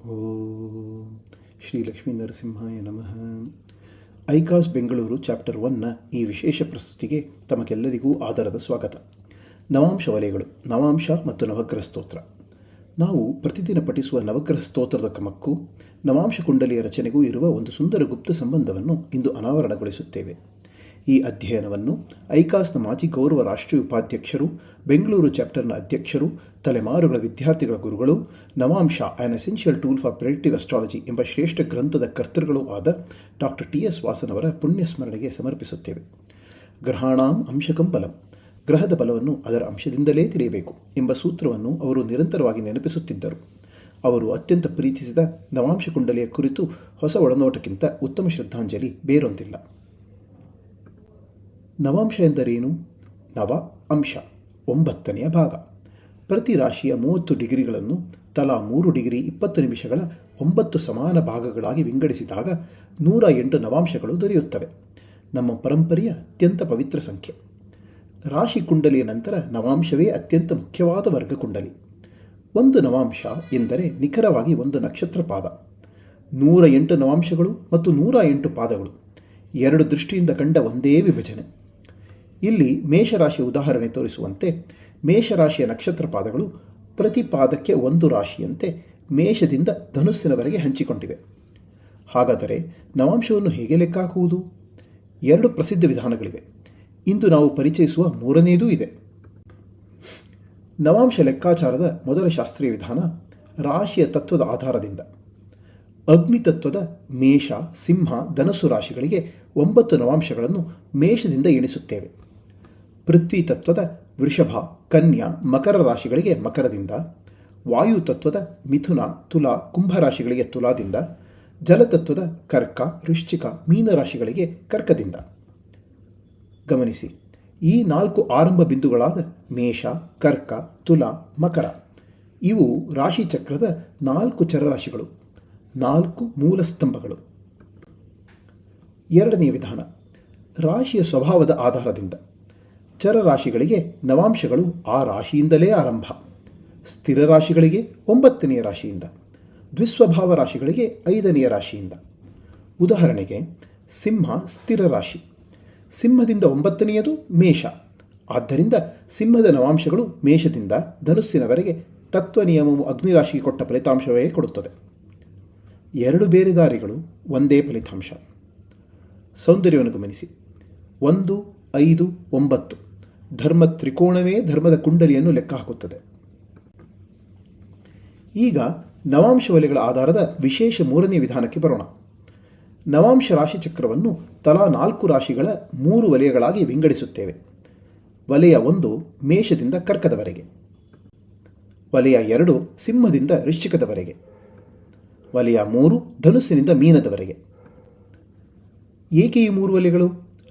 ಓಂ ಶ್ರೀ ಲಕ್ಷ್ಮೀ ನರಸಿಂಹಾಯ ನಮಃ. ಐಕಾಸ್ ಬೆಂಗಳೂರು ಚಾಪ್ಟರ್ 1ನ ಈ ವಿಶೇಷ ಪ್ರಸ್ತುತಿಗೆ ತಮಗೆಲ್ಲರಿಗೂ ಆದರದ ಸ್ವಾಗತ. ನವಾಂಶ ವಲಯಗಳು, ನವಾಂಶ ಮತ್ತು ನವಗ್ರಹ ಸ್ತೋತ್ರ. ನಾವು ಪ್ರತಿದಿನ ಪಠಿಸುವ ನವಗ್ರಹ ಸ್ತೋತ್ರದ ಕ್ರಮಕ್ಕೂ ನವಾಂಶ ಕುಂಡಲಿಯ ರಚನೆಗೂ ಇರುವ ಒಂದು ಸುಂದರ ಗುಪ್ತ ಸಂಬಂಧವನ್ನು ಇಂದು ಅನಾವರಣಗೊಳಿಸುತ್ತೇವೆ. ಈ ಅಧ್ಯಯನವನ್ನು ಐಕಾಸ್ನ ಮಾಜಿ ಗೌರವ ರಾಷ್ಟ್ರೀಯ ಉಪಾಧ್ಯಕ್ಷರು, ಬೆಂಗಳೂರು ಚಾಪ್ಟರ್ನ ಅಧ್ಯಕ್ಷರು, ತಲೆಮಾರುಗಳ ವಿದ್ಯಾರ್ಥಿಗಳ ಗುರುಗಳು, Navamsha an essential tool for predictive astrology ಎಂಬ ಶ್ರೇಷ್ಠ ಗ್ರಂಥದ ಕರ್ತೃಗಳೂ ಆದ ಡಾಕ್ಟರ್ ಟಿ.ಎಸ್. ವಾಸನ್ ಅವರ ಪುಣ್ಯಸ್ಮರಣೆಗೆ ಸಮರ್ಪಿಸುತ್ತೇವೆ. ಗ್ರಹಾಣಾಂ ಅಂಶಕಂ ಬಲಂ, ಗ್ರಹದ ಬಲವನ್ನು ಅದರ ಅಂಶದಿಂದಲೇ ತಿಳಿಯಬೇಕು ಎಂಬ ಸೂತ್ರವನ್ನು ಅವರು ನಿರಂತರವಾಗಿ ನೆನಪಿಸುತ್ತಿದ್ದರು. ಅವರು ಅತ್ಯಂತ ಪ್ರೀತಿಸಿದ ನವಾಂಶ ಕುಂಡಲಿಯ ಕುರಿತು ಹೊಸ ಒಳನೋಟಕ್ಕಿಂತ ಉತ್ತಮ ಶ್ರದ್ಧಾಂಜಲಿ ಬೇರೊಂದಿಲ್ಲ. ನವಾಂಶ ಎಂದರೇನು? ನವ ಅಂಶ, 9ನೇ ಭಾಗ. ಪ್ರತಿ ರಾಶಿಯ 30 ಡಿಗ್ರಿಗಳನ್ನು ತಲಾ 3 ಡಿಗ್ರಿ 20 ನಿಮಿಷಗಳ 9 ಸಮಾನ ಭಾಗಗಳಾಗಿ ವಿಂಗಡಿಸಿದಾಗ 108 ನವಾಂಶಗಳು ದೊರೆಯುತ್ತವೆ. ನಮ್ಮ ಪರಂಪರೆಯ ಅತ್ಯಂತ ಪವಿತ್ರ ಸಂಖ್ಯೆ. ರಾಶಿ ಕುಂಡಲಿಯ ನಂತರ ನವಾಂಶವೇ ಅತ್ಯಂತ ಮುಖ್ಯವಾದ ವರ್ಗ ಕುಂಡಲಿ. ಒಂದು ನವಾಂಶ ಎಂದರೆ ನಿಖರವಾಗಿ ಒಂದು ನಕ್ಷತ್ರ ಪಾದ. 108 ನವಾಂಶಗಳು ಮತ್ತು 108 ಪಾದಗಳು ಎರಡು ದೃಷ್ಟಿಯಿಂದ ಕಂಡ ಒಂದೇ ವಿಭಜನೆ. ಇಲ್ಲಿ ಮೇಷರಾಶಿಯ ಉದಾಹರಣೆ ತೋರಿಸುವಂತೆ ಮೇಷರಾಶಿಯ ನಕ್ಷತ್ರ ಪಾದಗಳು ಪ್ರತಿ ಪಾದಕ್ಕೆ ಒಂದು ರಾಶಿಯಂತೆ ಮೇಷದಿಂದ ಧನುಸ್ಸಿನವರೆಗೆ ಹಂಚಿಕೊಂಡಿವೆ. ಹಾಗಾದರೆ ನವಾಂಶವನ್ನು ಹೇಗೆ ಲೆಕ್ಕ ಹಾಕುವುದು? 2 ಪ್ರಸಿದ್ಧ ವಿಧಾನಗಳಿವೆ. ಇಂದು ನಾವು ಪರಿಚಯಿಸುವ 3ನೇದೂ ಇದೆ. ನವಾಂಶ ಲೆಕ್ಕಾಚಾರದ ಮೊದಲ ಶಾಸ್ತ್ರೀಯ ವಿಧಾನ ರಾಶಿಯ ತತ್ವದ ಆಧಾರದಿಂದ. ಅಗ್ನಿ ತತ್ವದ ಮೇಷ, ಸಿಂಹ, ಧನಸ್ಸು ರಾಶಿಗಳಿಗೆ 9 ನವಾಂಶಗಳನ್ನು ಮೇಷದಿಂದ ಎಣಿಸುತ್ತೇವೆ. ಪೃಥ್ವಿ ತತ್ವದ ವೃಷಭ, ಕನ್ಯಾ, ಮಕರ ರಾಶಿಗಳಿಗೆ ಮಕರದಿಂದ, ವಾಯು ತತ್ವದ ಮಿಥುನ, ತುಲಾ, ಕುಂಭ ರಾಶಿಗಳಿಗೆ ತುಲಾದಿಂದ, ಜಲತತ್ವದ ಕರ್ಕ, ವೃಶ್ಚಿಕ, ಮೀನ ರಾಶಿಗಳಿಗೆ ಕರ್ಕದಿಂದ. ಗಮನಿಸಿ, ಈ 4 ಆರಂಭ ಬಿಂದುಗಳಾದ ಮೇಷ, ಕರ್ಕ, ತುಲಾ, ಮಕರ ಇವು ರಾಶಿಚಕ್ರದ 4 ಚರರಾಶಿಗಳು, 4 ಮೂಲ ಸ್ತಂಭಗಳು. 2ನೇ ವಿಧಾನ ರಾಶಿಯ ಸ್ವಭಾವದ ಆಧಾರದಿಂದ. ಚರರಾಶಿಗಳಿಗೆ ನವಾಂಶಗಳು ಆ ರಾಶಿಯಿಂದಲೇ ಆರಂಭ. ಸ್ಥಿರ ರಾಶಿಗಳಿಗೆ 9ನೇ ರಾಶಿಯಿಂದ, ದ್ವಿಸ್ವಭಾವ ರಾಶಿಗಳಿಗೆ 5ನೇ ರಾಶಿಯಿಂದ. ಉದಾಹರಣೆಗೆ ಸಿಂಹ ಸ್ಥಿರ ರಾಶಿ. ಸಿಂಹದಿಂದ 9ನೇಯದು ಮೇಷ. ಆದ್ದರಿಂದ ಸಿಂಹದ ನವಾಂಶಗಳು ಮೇಷದಿಂದ ಧನುಸ್ಸಿನವರೆಗೆ ತತ್ವ ನಿಯಮವು ಅಗ್ನಿರಾಶಿಗೆ ಕೊಟ್ಟ ಫಲಿತಾಂಶವೇ ಕೊಡುತ್ತದೆ. 2 ಬೇರೆ ದಾರಿಗಳು, ಒಂದೇ ಫಲಿತಾಂಶ. ಸೌಂದರ್ಯವನ್ನು ಗಮನಿಸಿ. 1, 5, 9 ಧರ್ಮ ತ್ರಿಕೋಣವೇ ಧರ್ಮದ ಕುಂಡಲಿಯನ್ನು ಲೆಕ್ಕ ಹಾಕುತ್ತದೆ. ಈಗ ನವಾಂಶ ವಲಯಗಳ ಆಧಾರದ ವಿಶೇಷ 3ನೇ ವಿಧಾನಕ್ಕೆ ಬರೋಣ. ನವಾಂಶ ರಾಶಿಚಕ್ರವನ್ನು ತಲಾ 4 ರಾಶಿಗಳ 3 ವಲಯಗಳಾಗಿ ವಿಂಗಡಿಸುತ್ತೇವೆ. ವಲಯ 1 ಮೇಷದಿಂದ ಕರ್ಕದವರೆಗೆ, ವಲಯ 2 ಸಿಂಹದಿಂದ ವೃಶ್ಚಿಕದವರೆಗೆ, ವಲಯ 3 ಧನುಸ್ಸಿನಿಂದ ಮೀನದವರೆಗೆ. ಏಕೆ ಈ 3 ವಲಯಗಳು?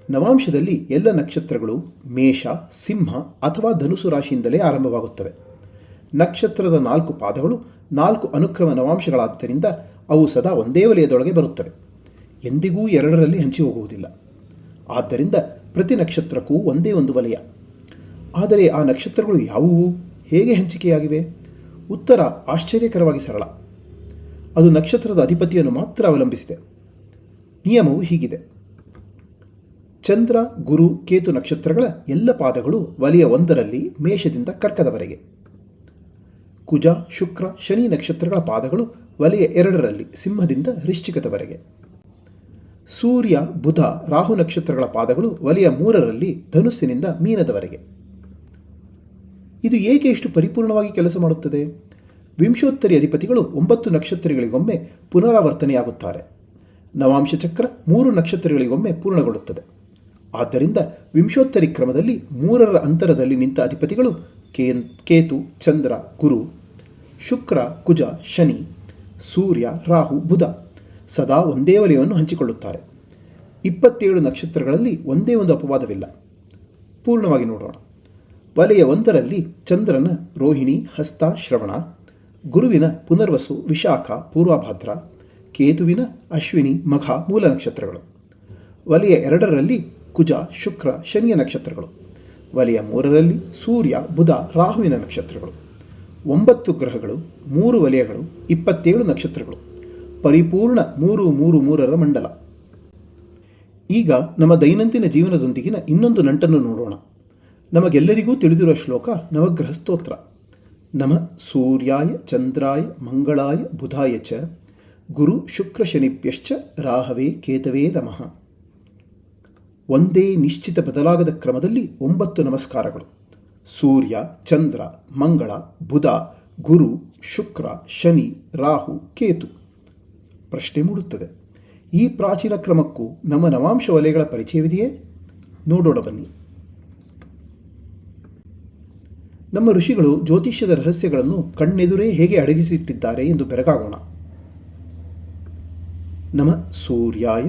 ನವಾಂಶದಲ್ಲಿ ಎಲ್ಲ ನಕ್ಷತ್ರಗಳು ಮೇಷ, ಸಿಂಹ ಅಥವಾ ಧನುಸು ರಾಶಿಯಿಂದಲೇ ಆರಂಭವಾಗುತ್ತವೆ. ನಕ್ಷತ್ರದ 4 ಪಾದಗಳು 4 ಅನುಕ್ರಮ ನವಾಂಶಗಳಾದ್ದರಿಂದ ಅವು ಸದಾ ಒಂದೇ ವಲಯದೊಳಗೆ ಬರುತ್ತವೆ. ಎಂದಿಗೂ 2ರಲ್ಲಿ ಹಂಚಿ ಹೋಗುವುದಿಲ್ಲ. ಆದ್ದರಿಂದ ಪ್ರತಿ ನಕ್ಷತ್ರಕ್ಕೂ ಒಂದೇ ಒಂದು ವಲಯ. ಆದರೆ ಆ ನಕ್ಷತ್ರಗಳು ಯಾವುವು, ಹೇಗೆ ಹಂಚಿಕೆಯಾಗಿವೆ? ಉತ್ತರ ಆಶ್ಚರ್ಯಕರವಾಗಿ ಸರಳ. ಅದು ನಕ್ಷತ್ರದ ಅಧಿಪತಿಯನ್ನು ಮಾತ್ರ ಅವಲಂಬಿಸಿದೆ. ನಿಯಮವು ಹೀಗಿದೆ. ಚಂದ್ರ, ಗುರು, ಕೇತು ನಕ್ಷತ್ರಗಳ ಎಲ್ಲ ಪಾದಗಳು ವಲಯ 1ರಲ್ಲಿ ಮೇಷದಿಂದ ಕರ್ಕದವರೆಗೆ. ಕುಜ, ಶುಕ್ರ, ಶನಿ ನಕ್ಷತ್ರಗಳ ಪಾದಗಳು ವಲಯ 2ರಲ್ಲಿ ಸಿಂಹದಿಂದ ವೃಶ್ಚಿಕದವರೆಗೆ. ಸೂರ್ಯ, ಬುಧ, ರಾಹು ನಕ್ಷತ್ರಗಳ ಪಾದಗಳು ವಲಯ 3ರಲ್ಲಿ ಧನುಸ್ಸಿನಿಂದ ಮೀನದವರೆಗೆ. ಇದು ಏಕೆ ಇಷ್ಟು ಪರಿಪೂರ್ಣವಾಗಿ ಕೆಲಸ ಮಾಡುತ್ತದೆ? ವಿಂಶೋತ್ತರಿ ಅಧಿಪತಿಗಳು 9 ನಕ್ಷತ್ರಗಳಿಗೊಮ್ಮೆ ಪುನರಾವರ್ತನೆಯಾಗುತ್ತಾರೆ. ನವಾಂಶ ಚಕ್ರ 3 ನಕ್ಷತ್ರಗಳಿಗೊಮ್ಮೆ ಪೂರ್ಣಗೊಳ್ಳುತ್ತದೆ. ಆದ್ದರಿಂದ ವಿಂಶೋತ್ತರಿ ಕ್ರಮದಲ್ಲಿ 3ರ ಅಂತರದಲ್ಲಿ ನಿಂತ ಅಧಿಪತಿಗಳು ಕೇತು, ಚಂದ್ರ, ಗುರು, ಶುಕ್ರ, ಕುಜ, ಶನಿ, ಸೂರ್ಯ, ರಾಹು, ಬುಧ ಸದಾ ಒಂದೇ ವಲಯವನ್ನು ಹಂಚಿಕೊಳ್ಳುತ್ತಾರೆ. 27 ನಕ್ಷತ್ರಗಳಲ್ಲಿ ಒಂದೇ ಒಂದು ಅಪವಾದವಿಲ್ಲ. ಪೂರ್ಣವಾಗಿ ನೋಡೋಣ. ವಲಯ 1ರಲ್ಲಿ ಚಂದ್ರನ ರೋಹಿಣಿ, ಹಸ್ತ, ಶ್ರವಣ, ಗುರುವಿನ ಪುನರ್ವಸು, ವಿಶಾಖ, ಪೂರ್ವಭಾದ್ರ, ಕೇತುವಿನ ಅಶ್ವಿನಿ, ಮಘ ಮೂಲ ನಕ್ಷತ್ರಗಳು. ವಲಯ 2ರಲ್ಲಿ ಕುಜ, ಶುಕ್ರ, ಶನಿಯ ನಕ್ಷತ್ರಗಳು. ವಲಯ 3ರಲ್ಲಿ ಸೂರ್ಯ, ಬುಧ, ರಾಹುವಿನ ನಕ್ಷತ್ರಗಳು. 9 ಗ್ರಹಗಳು, 3 ವಲಯಗಳು, 27 ನಕ್ಷತ್ರಗಳು, ಪರಿಪೂರ್ಣ 3-3-3ರ ಮಂಡಲ. ಈಗ ನಮ್ಮ ದೈನಂದಿನ ಜೀವನದೊಂದಿಗಿನ ಇನ್ನೊಂದು ನಂಟನ್ನು ನೋಡೋಣ. ನಮಗೆಲ್ಲರಿಗೂ ತಿಳಿದಿರುವ ಶ್ಲೋಕ ನವಗ್ರಹ ಸ್ತೋತ್ರ. ನಮಃ ಸೂರ್ಯಾಯ ಚಂದ್ರಾಯ ಮಂಗಳಾಯ ಬುಧಾಯ ಚ ಗುರು ಶುಕ್ರ ಶನಿಭ್ಯಶ್ಚ ರಾಹವೇ ಕೇತವೇ ನಮಃ. ಒಂದೇ ನಿಶ್ಚಿತ ಬದಲಾಗದ ಕ್ರಮದಲ್ಲಿ 9 ನಮಸ್ಕಾರಗಳು. ಸೂರ್ಯ, ಚಂದ್ರ, ಮಂಗಳ, ಬುಧ, ಗುರು, ಶುಕ್ರ, ಶನಿ, ರಾಹು, ಕೇತು. ಪ್ರಶ್ನೆ ಮೂಡುತ್ತದೆ, ಈ ಪ್ರಾಚೀನ ಕ್ರಮಕ್ಕೂ ನಮ್ಮ ನವಾಂಶ ವಲಯಗಳ ಪರಿಚಯವಿದೆಯೇ? ನೋಡೋಣ ಬನ್ನಿ. ನಮ್ಮ ಋಷಿಗಳು ಜ್ಯೋತಿಷ್ಯದ ರಹಸ್ಯಗಳನ್ನು ಕಣ್ಣೆದುರೇ ಹೇಗೆ ಅಡಗಿಸಿಟ್ಟಿದ್ದಾರೆ ಎಂದು ಬೆರಗಾಗೋಣ. ನಮಃ ಸೂರ್ಯಾಯ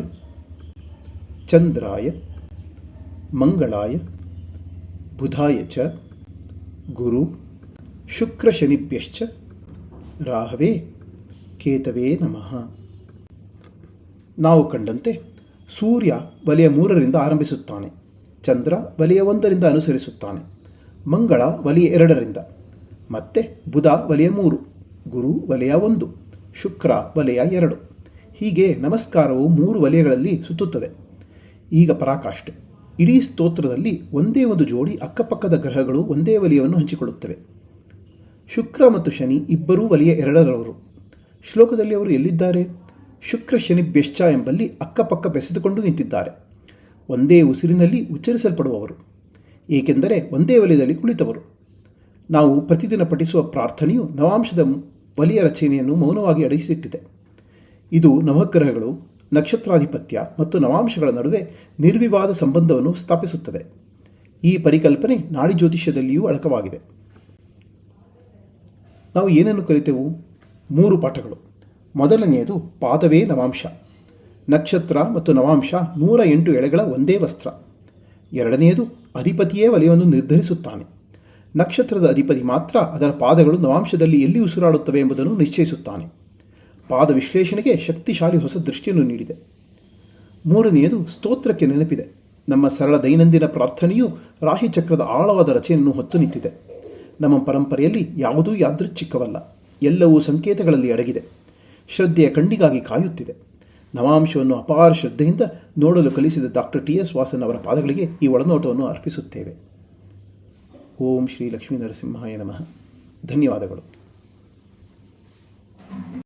ಚಂದ್ರಾಯ ಮಂಗಳಾಯ ಬುಧಾಯ ಚ ಗುರು ಶುಕ್ರ ಶನಿಭ್ಯಶ್ಚ ರಾಹವೇ ಕೇತವೇ ನಮಃ. ನಾವು ಕಂಡಂತೆ ಸೂರ್ಯ ವಲಯ 3ರಿಂದ ಆರಂಭಿಸುತ್ತಾನೆ, ಚಂದ್ರ ವಲಯ 1ರಿಂದ ಅನುಸರಿಸುತ್ತಾನೆ, ಮಂಗಳ ವಲಯ 2ರಿಂದ, ಮತ್ತೆ ಬುಧ ವಲಯ 3, ಗುರು ವಲಯ 1, ಶುಕ್ರ ವಲಯ 2. ಹೀಗೆ ನಮಸ್ಕಾರವು 3 ವಲಯಗಳಲ್ಲಿ ಸುತ್ತುತ್ತದೆ. ಈಗ ಪರಾಕಾಷ್ಠೆ. ಇಡೀ ಸ್ತೋತ್ರದಲ್ಲಿ ಒಂದೇ ಒಂದು ಜೋಡಿ ಅಕ್ಕಪಕ್ಕದ ಗ್ರಹಗಳು ಒಂದೇ ವಲಯವನ್ನು ಹಂಚಿಕೊಳ್ಳುತ್ತವೆ. ಶುಕ್ರ ಮತ್ತು ಶನಿ ಇಬ್ಬರೂ ವಲಯ 2ರವರು. ಶ್ಲೋಕದಲ್ಲಿ ಅವರು ಎಲ್ಲಿದ್ದಾರೆ? ಶುಕ್ರ ಶನಿಭ್ಯಶ್ಚ ಎಂಬಲ್ಲಿ ಅಕ್ಕಪಕ್ಕ ಬೆಸೆದುಕೊಂಡು ನಿಂತಿದ್ದಾರೆ. ಒಂದೇ ಉಸಿರಿನಲ್ಲಿ ಉಚ್ಚರಿಸಲ್ಪಡುವವರು, ಏಕೆಂದರೆ ಒಂದೇ ವಲಯದಲ್ಲಿ ಕುಳಿತವರು. ನಾವು ಪ್ರತಿದಿನ ಪಠಿಸುವ ಪ್ರಾರ್ಥನೆಯು ನವಾಂಶದ ವಲಯ ರಚನೆಯನ್ನು ಮೌನವಾಗಿ ಅಡಗಿಸಿಟ್ಟಿದೆ. ಇದು ನವಗ್ರಹಗಳು, ನಕ್ಷತ್ರಾಧಿಪತ್ಯ ಮತ್ತು ನವಾಂಶಗಳ ನಡುವೆ ನಿರ್ವಿವಾದ ಸಂಬಂಧವನ್ನು ಸ್ಥಾಪಿಸುತ್ತದೆ. ಈ ಪರಿಕಲ್ಪನೆ ನಾಡಿ ಜ್ಯೋತಿಷ್ಯದಲ್ಲಿಯೂ ಅಡಕವಾಗಿದೆ. ನಾವು ಏನನ್ನು ಕಲಿತೆವು? 3 ಪಾಠಗಳು. ಮೊದಲನೆಯದು ಪಾದವೇ ನವಾಂಶ. ನಕ್ಷತ್ರ ಮತ್ತು ನವಾಂಶ 108 ಎಳೆಗಳ ಒಂದೇ ವಸ್ತ್ರ. ಎರಡನೆಯದು ಅಧಿಪತಿಯೇ ವಲಯವನ್ನು ನಿರ್ಧರಿಸುತ್ತಾನೆ. ನಕ್ಷತ್ರದ ಅಧಿಪತಿ ಮಾತ್ರ ಅದರ ಪಾದಗಳು ನವಾಂಶದಲ್ಲಿ ಎಲ್ಲಿ ಉಸಿರಾಡುತ್ತವೆ ಎಂಬುದನ್ನು ನಿಶ್ಚಯಿಸುತ್ತಾನೆ. ಪಾದ ವಿಶ್ಲೇಷಣೆಗೆ ಶಕ್ತಿಶಾಲಿ ಹೊಸ ದೃಷ್ಟಿಯನ್ನು ನೀಡಿದೆ. ಮೂರನೆಯದು ಸ್ತೋತ್ರಕ್ಕೆ ನೆನಪಿದೆ. ನಮ್ಮ ಸರಳ ದೈನಂದಿನ ಪ್ರಾರ್ಥನೆಯು ರಾಶಿಚಕ್ರದ ಆಳವಾದ ರಚನೆಯನ್ನು ಹೊತ್ತು ನಿಂತಿದೆ. ನಮ್ಮ ಪರಂಪರೆಯಲ್ಲಿ ಯಾವುದೂ ಯಾದೃಚ್ಛಿಕವಲ್ಲ, ಎಲ್ಲವೂ ಸಂಕೇತಗಳಲ್ಲಿ ಅಡಗಿದೆ. ಶ್ರದ್ಧೆಯ ಕಣ್ಣಿಗಾಗಿ ಕಾಯುತ್ತಿದೆ. ನವಾಂಶವನ್ನು ಅಪಾರ ಶ್ರದ್ಧೆಯಿಂದ ನೋಡಲು ಕಲಿಸಿದ ಡಾಕ್ಟರ್ TS ವಾಸನ್ ಅವರ ಪಾದಗಳಿಗೆ ಈ ಒಳನೋಟವನ್ನು ಅರ್ಪಿಸುತ್ತೇವೆ. ಓಂ ಶ್ರೀ ಲಕ್ಷ್ಮೀ ನರಸಿಂಹಾಯ ನಮಃ. ಧನ್ಯವಾದಗಳು.